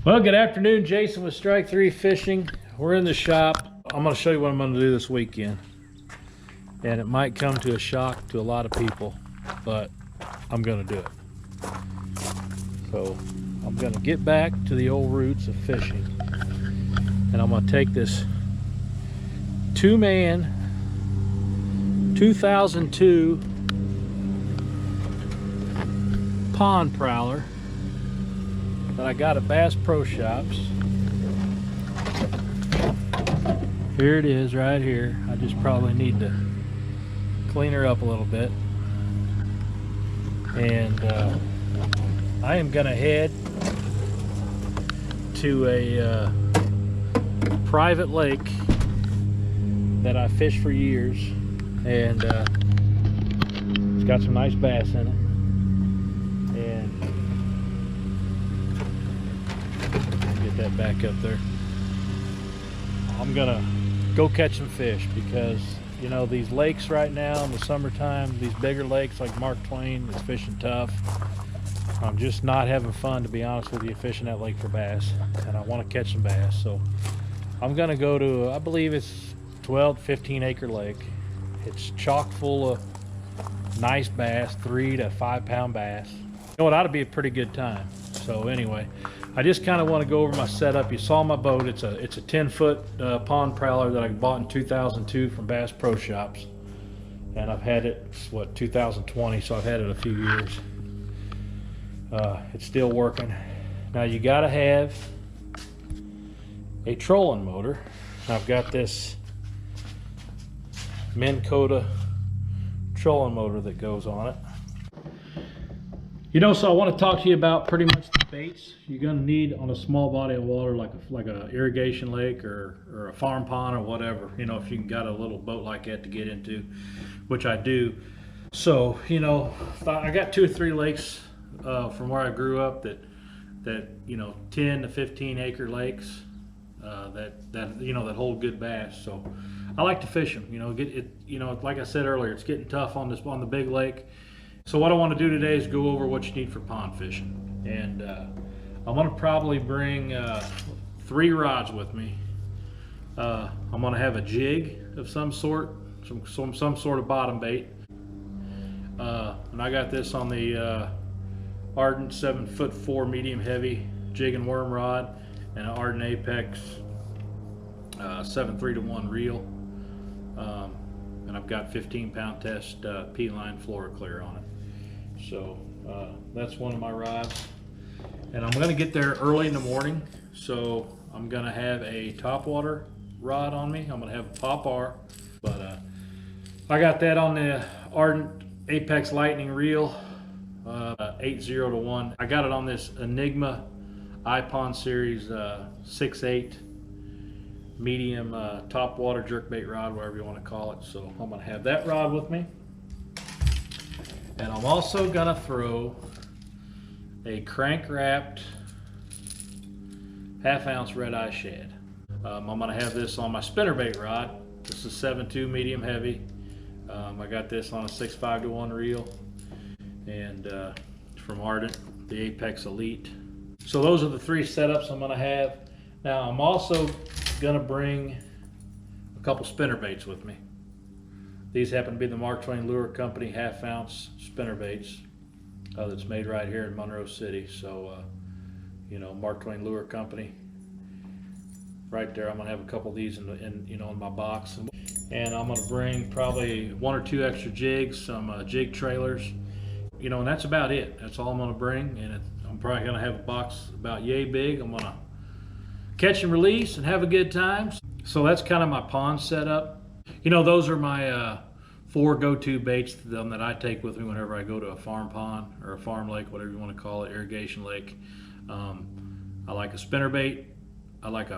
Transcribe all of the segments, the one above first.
Well, good afternoon, Jason with Strike 3 Fishing. We're in the shop. I'm going to show you what I'm going to do this weekend. And it might come to a shock to a lot of people, but I'm going to do it. So I'm going to get back to the old roots of fishing. And I'm going to take this two-man 2002 pond prowler that I got at Bass Pro Shops. Here it is right here. I just probably need to clean her up a little bit. And I am gonna head to a private lake that I fished for years, and it's got some nice bass in it. And get that back up there. I'm gonna go catch some fish because, you know, these lakes right now in the summertime, these bigger lakes like Mark Twain, it's fishing tough. I'm just not having fun, to be honest with you, fishing that lake for bass, and I want to catch some bass. So I'm gonna go to, I believe it's 12 to 15 acre lake. It's chock full of nice bass, 3 to 5 pound bass. You know, it ought to be a pretty good time. So anyway, I just kind of want to go over my setup. You saw my boat. It's a 10-foot pond prowler that I bought in 2002 from Bass Pro Shops, and I've had it, what, 2020, so I've had it a few years. It's still working. Now you got to have a trolling motor. I've got this Minn Kota trolling motor that goes on it. You know, so I want to talk to you about pretty much the baits you're going to need on a small body of water, like a irrigation lake or a farm pond or whatever. You know, if you got a little boat like that to get into, which I do. So, you know, I got 2 or 3 lakes from where I grew up that you know, 10 to 15 acre lakes that you know, that hold good bass. So I like to fish them. You know, you know, like I said earlier, it's getting tough on the big lake. So what I want to do today is go over what you need for pond fishing. And I'm going to probably bring 3 rods with me. I'm going to have a jig of some sort, some sort of bottom bait. And I got this on the Ardent 7'4" medium heavy jig and worm rod, and an Ardent Apex 7-3-to-1 reel. And I've got 15-pound test P-line FloraClear on it. So that's one of my rods, and I'm going to get there early in the morning, so I'm going to have a topwater rod on me. I'm going to have a Pop-R, but I got that on the Ardent Apex Lightning reel, 8-0-to-1. I got it on this Enigma iPond Series 6/8 medium topwater jerkbait rod, whatever you want to call it. So I'm going to have that rod with me. And I'm also gonna throw a crank wrapped 1/2 ounce red eye shad. I'm gonna have this on my spinnerbait rod. This is 7.2 medium heavy. I got this on a 6.5-to-1 reel, and from Ardent, the Apex Elite. So those are the 3 setups I'm gonna have. Now I'm also gonna bring a couple spinnerbaits with me. These happen to be the Mark Twain Lure Company 1/2 ounce spinnerbaits that's made right here in Monroe City. So, you know, Mark Twain Lure Company. Right there, I'm gonna have a couple of these in my box, and I'm gonna bring probably 1 or 2 extra jigs, some jig trailers, you know, and that's about it. That's all I'm gonna bring, and I'm probably gonna have a box about yay big. I'm gonna catch and release and have a good time. So that's kind of my pond setup. You know, those are my 4 go-to baits that I take with me whenever I go to a farm pond or a farm lake, whatever you want to call it, irrigation lake. I like a spinnerbait. I like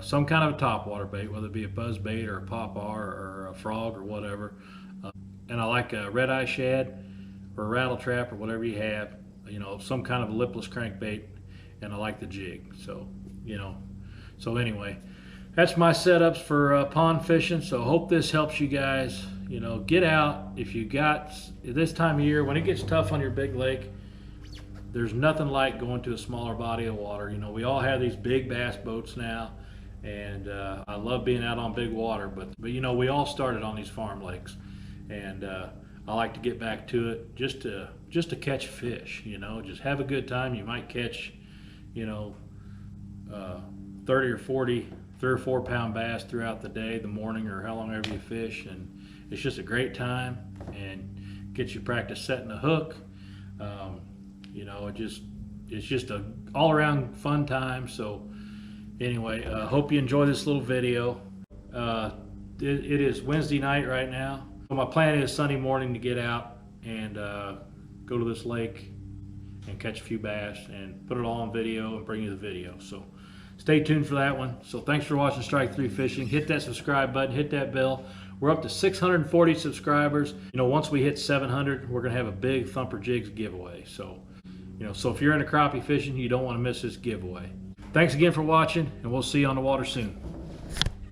some kind of a topwater bait, whether it be a buzz bait or a Pop-R or a frog or whatever. And I like a red eye shad or a rattle trap or whatever you have. You know, some kind of a lipless crankbait, and I like the jig. So, you know, so anyway. That's my setups for pond fishing. So hope this helps you guys. You know, get out if you got this time of year when it gets tough on your big lake. there's nothing like going to a smaller body of water. You know, we all have these big bass boats now, and I love being out on big water, but you know, we all started on these farm lakes, and I like to get back to it just to catch fish. You know, just have a good time. You might catch, you know, 30 or 40 3 or 4 pound bass throughout the day, the morning, or how long ever you fish, and it's just a great time and gets you practice setting a hook. You know, it's just a all around fun time. So anyway, hope you enjoy this little video. It is Wednesday night right now. So my plan is Sunday morning to get out and go to this lake and catch a few bass and put it all on video and bring you the video. So stay tuned for that one. So thanks for watching Strike 3 Fishing. Hit that subscribe button, hit that bell. We're up to 640 subscribers. You know, once we hit 700, we're gonna have a big Thumper Jigs giveaway. So, you know, so if you're into crappie fishing, you don't want to miss this giveaway. Thanks again for watching, and we'll see you on the water soon.